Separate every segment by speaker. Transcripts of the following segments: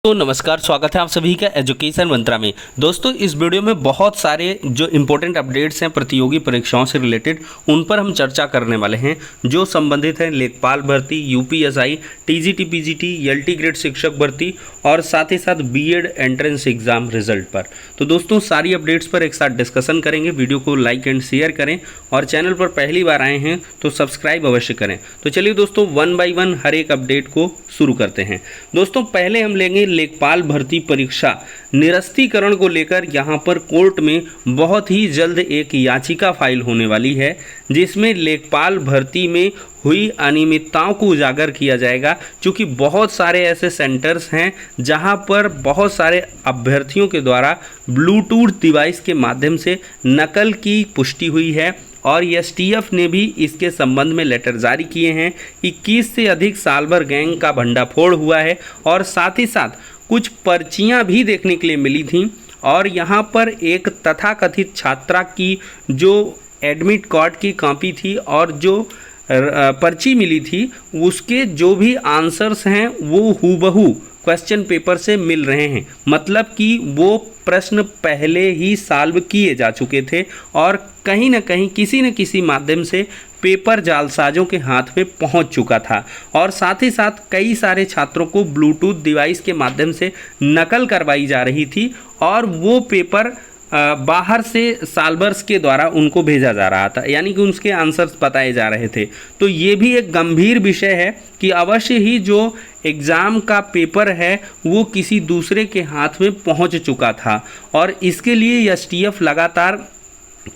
Speaker 1: दोस्तों नमस्कार, स्वागत है आप सभी का एजुकेशन मंत्रा में। दोस्तों इस वीडियो में बहुत सारे जो इम्पोर्टेंट अपडेट्स हैं प्रतियोगी परीक्षाओं से रिलेटेड उन पर हम चर्चा करने वाले हैं, जो संबंधित हैं लेखपाल भर्ती, UPSI, TGT, PGT, LT grade शिक्षक भर्ती और साथ ही साथ बीएड एंट्रेंस एग्जाम रिजल्ट पर। तो दोस्तों सारी अपडेट्स पर एक साथ डिस्कशन करेंगे। वीडियो को लाइक एंड शेयर करें और चैनल पर पहली बार आए हैं तो सब्सक्राइब अवश्य करें। तो चलिए दोस्तों वन बाय वन हर एक अपडेट को शुरू करते हैं। दोस्तों पहले हम लेंगे लेखपाल भर्ती परीक्षा निरस्तीकरण को लेकर यहाँ पर कोर्ट में बहुत ही जल्द एक याचिका फाइल होने वाली है, जिसमें लेखपाल भर्ती में हुई अनियमितताओं को उजागर किया जाएगा। क्योंकि बहुत सारे ऐसे सेंटर्स हैं जहां पर बहुत सारे अभ्यर्थियों के द्वारा ब्लूटूथ डिवाइस के माध्यम से नकल की पुष्टि हुई है और एसटीएफ ने भी इसके संबंध में लेटर जारी किए हैं। 21 से अधिक साल भर गैंग का भंडाफोड़ हुआ है और साथ ही साथ कुछ पर्चियां भी देखने के लिए मिली थीं और यहां पर एक तथाकथित छात्रा की जो एडमिट कार्ड की कॉपी थी और जो पर्ची मिली थी उसके जो भी आंसर्स हैं वो हूबहू क्वेश्चन पेपर से मिल रहे हैं। मतलब कि वो प्रश्न पहले ही सॉल्व किए जा चुके थे और कहीं ना कहीं किसी न किसी माध्यम से पेपर जालसाजों के हाथ में पहुंच चुका था। और साथ ही साथ कई सारे छात्रों को ब्लूटूथ डिवाइस के माध्यम से नकल करवाई जा रही थी और वो पेपर बाहर से सॉल्वर्स के द्वारा उनको भेजा जा रहा था, यानी कि उसके आंसर्स बताए जा रहे थे। तो ये भी एक गंभीर विषय है कि अवश्य ही जो एग्ज़ाम का पेपर है वो किसी दूसरे के हाथ में पहुंच चुका था और इसके लिए एसटीएफ लगातार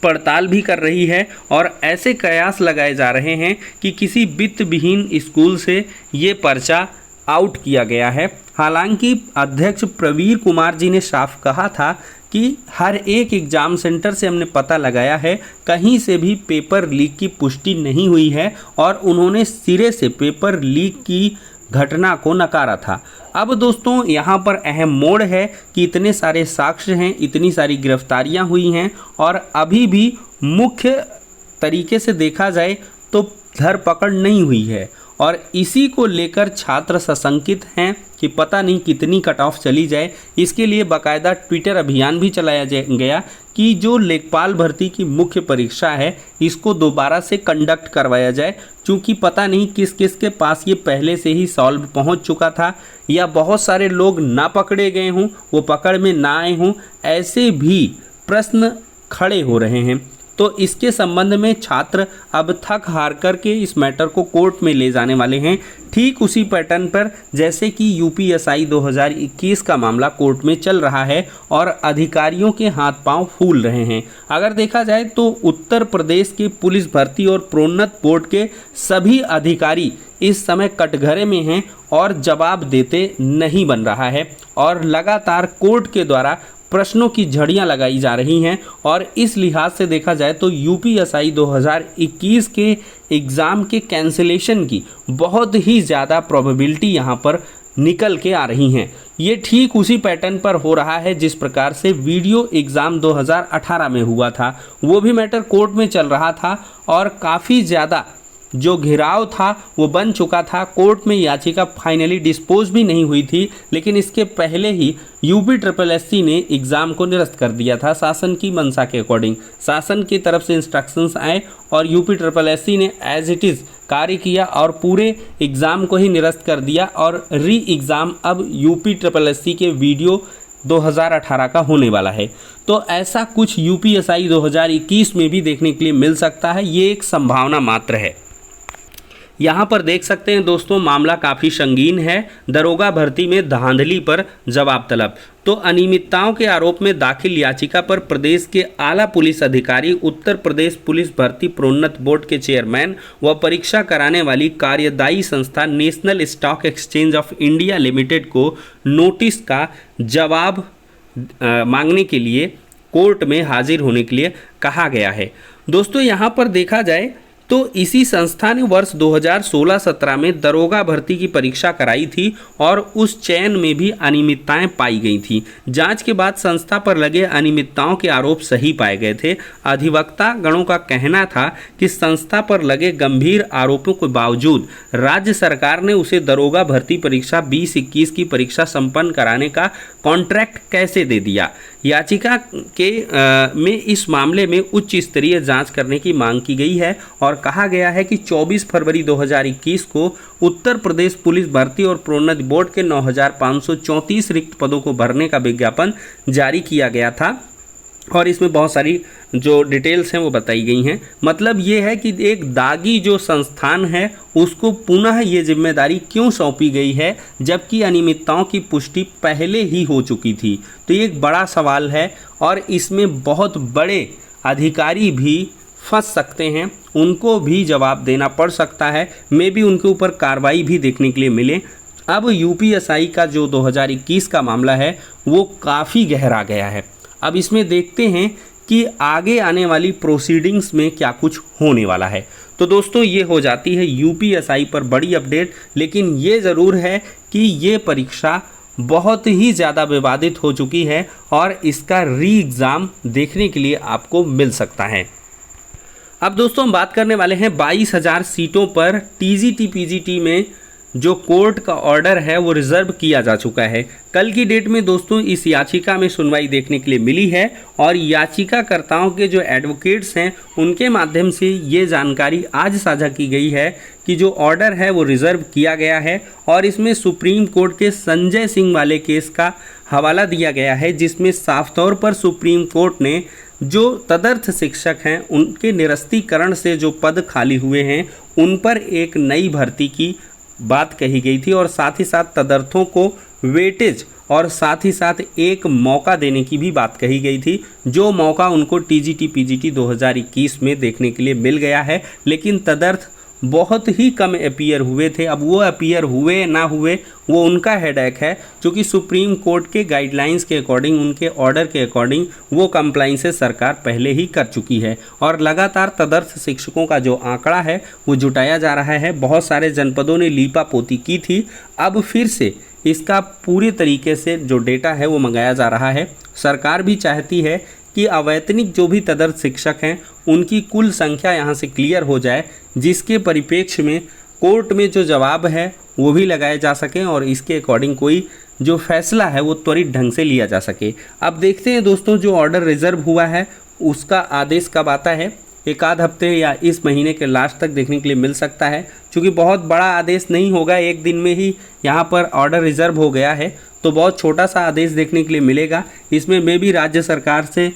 Speaker 1: पड़ताल भी कर रही है और ऐसे कयास लगाए जा रहे हैं कि किसी वित्त विहीन स्कूल से ये पर्चा आउट किया गया है। हालांकि अध्यक्ष प्रवीर कुमार जी ने साफ कहा था कि हर एक एग्ज़ाम सेंटर से हमने पता लगाया है, कहीं से भी पेपर लीक की पुष्टि नहीं हुई है और उन्होंने सिरे से पेपर लीक की घटना को नकारा था। अब दोस्तों यहाँ पर अहम मोड़ है कि इतने सारे साक्ष्य हैं, इतनी सारी गिरफ्तारियाँ हुई हैं और अभी भी मुख्य तरीके से देखा जाए तो धरपकड़ नहीं हुई है और इसी को लेकर छात्र सशंकित हैं कि पता नहीं कितनी कट ऑफ चली जाए। इसके लिए बाकायदा ट्विटर अभियान भी चलाया गया कि जो लेखपाल भर्ती की मुख्य परीक्षा है इसको दोबारा से कंडक्ट करवाया जाए, क्योंकि पता नहीं किस किस के पास ये पहले से ही सॉल्व पहुंच चुका था या बहुत सारे लोग ना पकड़े गए हों, वो पकड़ में ना आए हों, ऐसे भी प्रश्न खड़े हो रहे हैं। तो इसके संबंध में छात्र अब थक हार करके इस मैटर को कोर्ट में ले जाने वाले हैं, ठीक उसी पैटर्न पर जैसे कि यूपीएसआई 2021 का मामला कोर्ट में चल रहा है और अधिकारियों के हाथ पांव फूल रहे हैं। अगर देखा जाए तो उत्तर प्रदेश के पुलिस भर्ती और प्रोन्नत बोर्ड के सभी अधिकारी इस समय कटघरे में हैं और जवाब देते नहीं बन रहा है और लगातार कोर्ट के द्वारा प्रश्नों की झड़ियां लगाई जा रही हैं और इस लिहाज से देखा जाए तो यूपीएसआई 2021 के एग्ज़ाम के कैंसिलेशन की बहुत ही ज़्यादा प्रोबेबिलिटी यहाँ पर निकल के आ रही हैं। ये ठीक उसी पैटर्न पर हो रहा है जिस प्रकार से वीडियो एग्ज़ाम 2018 में हुआ था। वो भी मैटर कोर्ट में चल रहा था और काफ़ी ज़्यादा जो घिराव था वो बन चुका था। कोर्ट में याचिका फाइनली डिस्पोज भी नहीं हुई थी, लेकिन इसके पहले ही यूपीएससी ने एग्ज़ाम को निरस्त कर दिया था शासन की मंशा के अकॉर्डिंग। शासन की तरफ से इंस्ट्रक्शंस आए और यूपीएससी ने एज इट इज़ कार्य किया और पूरे एग्ज़ाम को ही निरस्त कर दिया और री एग्ज़ाम अब यूपीएससी के वीडियो 2018 का होने वाला है। तो ऐसा कुछ यूपीएसआई 2021 में भी देखने के लिए मिल सकता है, ये एक संभावना मात्र है। यहाँ पर देख सकते हैं दोस्तों मामला काफ़ी संगीन है। दरोगा भर्ती में धांधली पर जवाब तलब। तो अनियमितताओं के आरोप में दाखिल याचिका पर प्रदेश के आला पुलिस अधिकारी, उत्तर प्रदेश पुलिस भर्ती प्रोन्नत बोर्ड के चेयरमैन व परीक्षा कराने वाली कार्यदायी संस्था national stock exchange of India limited को नोटिस का जवाब मांगने के लिए कोर्ट में हाजिर होने के लिए कहा गया है। दोस्तों यहाँ पर देखा जाए तो इसी संस्था ने वर्ष 2016-17 में दरोगा भर्ती की परीक्षा कराई थी और उस चयन में भी अनियमितताएं पाई गई थी। जांच के बाद संस्था पर लगे अनियमितताओं के आरोप सही पाए गए थे। अधिवक्ता गणों का कहना था कि संस्था पर लगे गंभीर आरोपों के बावजूद राज्य सरकार ने उसे दरोगा भर्ती परीक्षा 2021 की परीक्षा संपन्न कराने का कॉन्ट्रैक्ट कैसे दे दिया। याचिका में इस मामले में उच्च स्तरीय जांच करने की मांग की गई है और कहा गया है कि 24 फरवरी 2021 को उत्तर प्रदेश पुलिस भर्ती और प्रोन्नति बोर्ड के 9,534 रिक्त पदों को भरने का विज्ञापन जारी किया गया था और इसमें बहुत सारी जो डिटेल्स हैं वो बताई गई हैं। मतलब ये है कि एक दागी जो संस्थान है उसको पुनः ये जिम्मेदारी क्यों सौंपी गई है जबकि अनियमितताओं की पुष्टि पहले ही हो चुकी थी। तो ये एक बड़ा सवाल है और इसमें बहुत बड़े अधिकारी भी फंस सकते हैं, उनको भी जवाब देना पड़ सकता है, मे भी उनके ऊपर कार्रवाई भी देखने के लिए मिले। अब यूपीएसआई का जो 2021 का मामला है वो काफ़ी गहरा गया है। अब इसमें देखते हैं कि आगे आने वाली प्रोसीडिंग्स में क्या कुछ होने वाला है। तो दोस्तों ये हो जाती है यूपीएसआई पर बड़ी अपडेट, लेकिन ये ज़रूर है कि ये परीक्षा बहुत ही ज़्यादा विवादित हो चुकी है और इसका री एग्ज़ाम देखने के लिए आपको मिल सकता है। अब दोस्तों हम बात करने वाले हैं 22,000 सीटों पर टीजीटी पीजीटी में जो कोर्ट का ऑर्डर है वो रिजर्व किया जा चुका है। कल की डेट में दोस्तों इस याचिका में सुनवाई देखने के लिए मिली है और याचिकाकर्ताओं के जो एडवोकेट्स हैं उनके माध्यम से ये जानकारी आज साझा की गई है कि जो ऑर्डर है वो रिजर्व किया गया है और इसमें सुप्रीम कोर्ट के संजय सिंह वाले केस का हवाला दिया गया है, जिसमें साफ तौर पर सुप्रीम कोर्ट ने जो तदर्थ शिक्षक हैं उनके निरस्तीकरण से जो पद खाली हुए हैं उन पर एक नई भर्ती की बात कही गई थी और साथ ही साथ तदर्थों को वेटेज और साथ ही साथ एक मौका देने की भी बात कही गई थी, जो मौका उनको टीजीटी पीजीटी 2021 में देखने के लिए मिल गया है। लेकिन तदर्थ बहुत ही कम अपीयर हुए थे। अब वो अपीयर हुए ना हुए वो उनका हेडेक है, क्योंकि सुप्रीम कोर्ट के गाइडलाइंस के अकॉर्डिंग, उनके ऑर्डर के अकॉर्डिंग वो कंप्लाइंसेस सरकार पहले ही कर चुकी है और लगातार तदर्थ शिक्षकों का जो आंकड़ा है वो जुटाया जा रहा है। बहुत सारे जनपदों ने लीपापोती की थी, अब फिर से इसका पूरे तरीके से जो डेटा है वो मंगाया जा रहा है। सरकार भी चाहती है कि अवैतनिक जो भी तदर्थ शिक्षक हैं उनकी कुल संख्या यहाँ से क्लियर हो जाए, जिसके परिप्रेक्ष्य में कोर्ट में जो जवाब है वो भी लगाए जा सकें और इसके अकॉर्डिंग कोई जो फैसला है वो त्वरित ढंग से लिया जा सके। अब देखते हैं दोस्तों जो ऑर्डर रिजर्व हुआ है उसका आदेश कब आता है। एक आध हफ्ते या इस महीने के लास्ट तक देखने के लिए मिल सकता है, क्योंकि बहुत बड़ा आदेश नहीं होगा, एक दिन में ही यहाँ पर ऑर्डर रिजर्व हो गया है तो बहुत छोटा सा आदेश देखने के लिए मिलेगा। इसमें मे भी राज्य सरकार से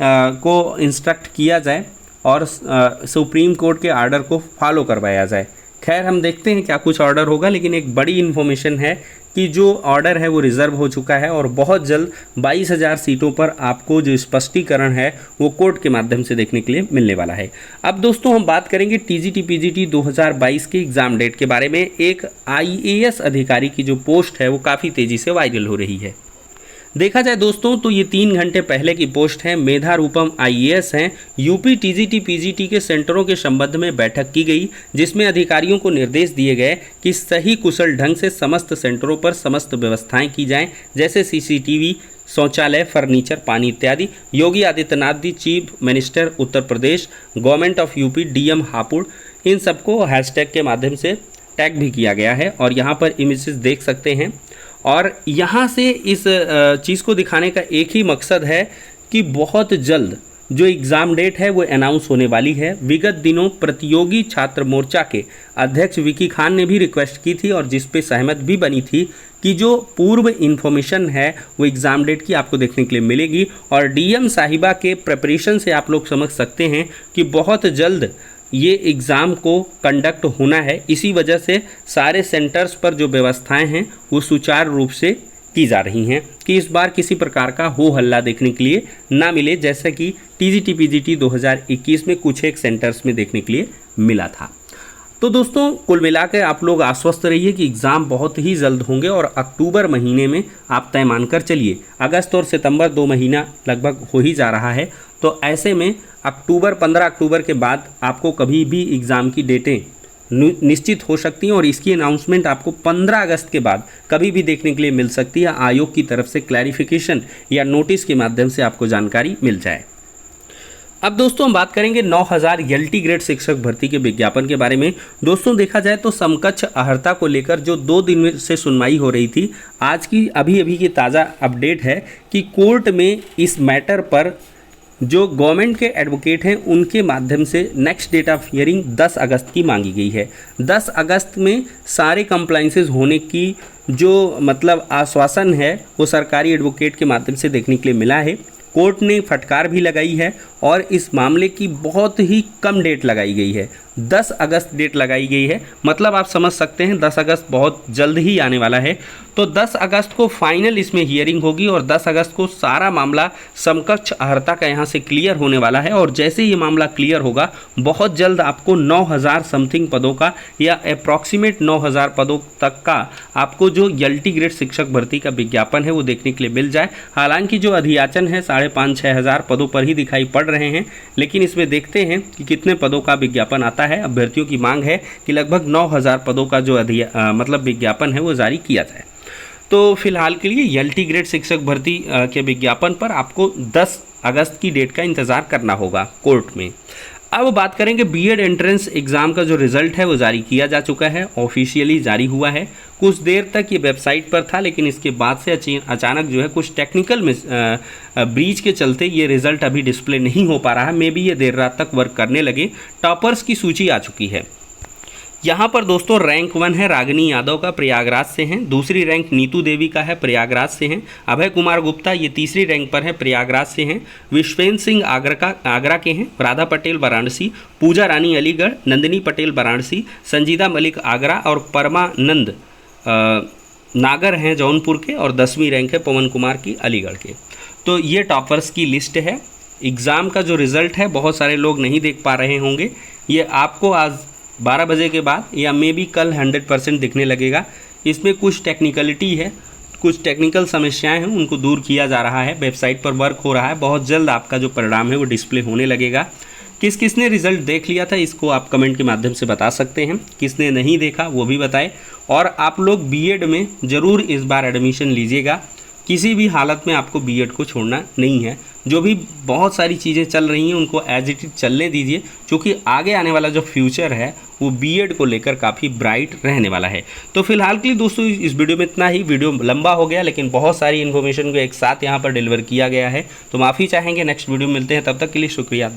Speaker 1: को इंस्ट्रक्ट किया जाए और सुप्रीम कोर्ट के ऑर्डर को फॉलो करवाया जाए। खैर हम देखते हैं क्या कुछ ऑर्डर होगा, लेकिन एक बड़ी इन्फॉर्मेशन है कि जो ऑर्डर है वो रिजर्व हो चुका है और बहुत जल्द 22,000 सीटों पर आपको जो स्पष्टीकरण है वो कोर्ट के माध्यम से देखने के लिए मिलने वाला है। अब दोस्तों हम बात करेंगे टीजीटी पीजीटी 2022 के एग्ज़ाम डेट के बारे में। एक आईएएस अधिकारी की जो पोस्ट है वो काफ़ी तेज़ी से वायरल हो रही है। देखा जाए दोस्तों तो ये 3 घंटे पहले की पोस्ट है। मेधा रूपम आईएएस हैं। यूपी टीजीटी पीजीटी के सेंटरों के संबंध में बैठक की गई, जिसमें अधिकारियों को निर्देश दिए गए कि सही कुशल ढंग से समस्त सेंटरों पर समस्त व्यवस्थाएं की जाएं, जैसे सीसीटीवी, शौचालय, फर्नीचर, पानी इत्यादि। Yogi Adityanath the chief minister Uttar Pradesh, government of UP, DM Hapur, इन सबको हैशटैग के माध्यम से टैग भी किया गया है और यहाँ पर इमेजेस देख सकते हैं। और यहाँ से इस चीज़ को दिखाने का एक ही मकसद है कि बहुत जल्द जो एग्ज़ाम डेट है वो अनाउंस होने वाली है। विगत दिनों प्रतियोगी छात्र मोर्चा के अध्यक्ष विकी खान ने भी रिक्वेस्ट की थी और जिस पे सहमत भी बनी थी कि जो पूर्व इन्फॉर्मेशन है वो एग्ज़ाम डेट की आपको देखने के लिए मिलेगी। और डीएम साहिबा के प्रिपरेशन से आप लोग समझ सकते हैं कि बहुत जल्द ये एग्ज़ाम को कंडक्ट होना है। इसी वजह से सारे सेंटर्स पर जो व्यवस्थाएं हैं वो सुचारू रूप से की जा रही हैं कि इस बार किसी प्रकार का हो हल्ला देखने के लिए ना मिले, जैसा कि टीजीटी पीजीटी 2021 में कुछ एक सेंटर्स में देखने के लिए मिला था। तो दोस्तों कुल मिलाकर आप लोग आश्वस्त रहिए कि एग्ज़ाम बहुत ही जल्द होंगे और अक्टूबर महीने में आप तय मानकर चलिए। अगस्त और सितंबर 2 महीना लगभग हो ही जा रहा है, तो ऐसे में अक्टूबर 15 अक्टूबर के बाद आपको कभी भी एग्ज़ाम की डेटें निश्चित हो सकती हैं और इसकी अनाउंसमेंट आपको 15 अगस्त के बाद कभी भी देखने के लिए मिल सकती है। आयोग की तरफ से क्लैरिफिकेशन या नोटिस के माध्यम से आपको जानकारी मिल जाए। अब दोस्तों हम बात करेंगे 9000 एलटी ग्रेड शिक्षक भर्ती के विज्ञापन के बारे में। दोस्तों देखा जाए तो समकक्ष अर्हता को लेकर जो 2 दिन से सुनवाई हो रही थी, आज की अभी की ताज़ा अपडेट है कि कोर्ट में इस मैटर पर जो गवर्नमेंट के एडवोकेट हैं उनके माध्यम से नेक्स्ट डेट ऑफ हियरिंग 10 अगस्त की मांगी गई है। 10 अगस्त में सारे कंप्लाइंसेस होने की जो मतलब आश्वासन है वो सरकारी एडवोकेट के माध्यम से देखने के लिए मिला है। कोर्ट ने फटकार भी लगाई है और इस मामले की बहुत ही कम डेट लगाई गई है, 10 अगस्त डेट लगाई गई है। मतलब आप समझ सकते हैं 10 अगस्त बहुत जल्द ही आने वाला है। तो 10 अगस्त को फाइनल इसमें हियरिंग होगी और 10 अगस्त को सारा मामला समकक्ष अर्हता का यहाँ से क्लियर होने वाला है। और जैसे ही मामला क्लियर होगा बहुत जल्द आपको 9000 समथिंग पदों का या अप्रॉक्सीमेट 9000 पदों तक का आपको जो एलटी ग्रेड शिक्षक भर्ती का विज्ञापन है वो देखने के लिए मिल जाए। हालांकि जो अधियाचन है 5,500-6 हज़ार पदों पर ही दिखाई पड़ रहे हैं, लेकिन इसमें देखते हैं कि कितने पदों का विज्ञापन आता है। अभ्यर्थियों की मांग है कि लगभग 9000 पदों का जो मतलब विज्ञापन है वो जारी किया जाए। तो फिलहाल के लिए एलटी ग्रेड शिक्षक भर्ती के विज्ञापन पर आपको 10 अगस्त की डेट का इंतज़ार करना होगा कोर्ट में। अब बात करेंगे बीएड एंट्रेंस एग्ज़ाम का जो रिज़ल्ट है वो जारी किया जा चुका है, ऑफिशियली जारी हुआ है। कुछ देर तक ये वेबसाइट पर था, लेकिन इसके बाद से अचानक जो है कुछ टेक्निकल में ब्रीच के चलते ये रिज़ल्ट अभी डिस्प्ले नहीं हो पा रहा है। मे बी ये देर रात तक वर्क करने लगे। टॉपर्स की सूची आ चुकी है। यहाँ पर दोस्तों रैंक 1 है रागिनी यादव का, प्रयागराज से हैं। दूसरी रैंक नीतू देवी का है, प्रयागराज से हैं। अभय कुमार गुप्ता ये तीसरी रैंक पर है, प्रयागराज से हैं। विश्वेंद्र सिंह आगरा के हैं। राधा पटेल वाराणसी, पूजा रानी अलीगढ़, नंदिनी पटेल वाराणसी, संजीदा मलिक आगरा और परमानंद नागर हैं जौनपुर के। और 10वीं रैंक है पवन कुमार की अलीगढ़ के। तो ये टॉपर्स की लिस्ट है। एग्ज़ाम का जो रिज़ल्ट है बहुत सारे लोग नहीं देख पा रहे होंगे, ये आपको आज 12 बजे के बाद या मे बी कल 100% दिखने लगेगा। इसमें कुछ टेक्निकलिटी है, कुछ टेक्निकल समस्याएं हैं, उनको दूर किया जा रहा है। वेबसाइट पर वर्क हो रहा है। बहुत जल्द आपका जो परिणाम है वो डिस्प्ले होने लगेगा। किसने रिज़ल्ट देख लिया था इसको आप कमेंट के माध्यम से बता सकते हैं। किसने नहीं देखा वो भी बताएं। और आप लोग बीएड में ज़रूर इस बार एडमिशन लीजिएगा। किसी भी हालत में आपको बीएड को छोड़ना नहीं है। जो भी बहुत सारी चीज़ें चल रही हैं उनको एज इट इज चलने दीजिए, क्योंकि आगे आने वाला जो फ्यूचर है वो बीएड को लेकर काफ़ी ब्राइट रहने वाला है। तो फिलहाल के लिए दोस्तों इस वीडियो में इतना ही। वीडियो लंबा हो गया, लेकिन बहुत सारी इन्फॉर्मेशन को एक साथ यहाँ पर डिलीवर किया गया है, तो माफ़ी चाहेंगे। नेक्स्ट वीडियो में मिलते हैं, तब तक के लिए शुक्रिया।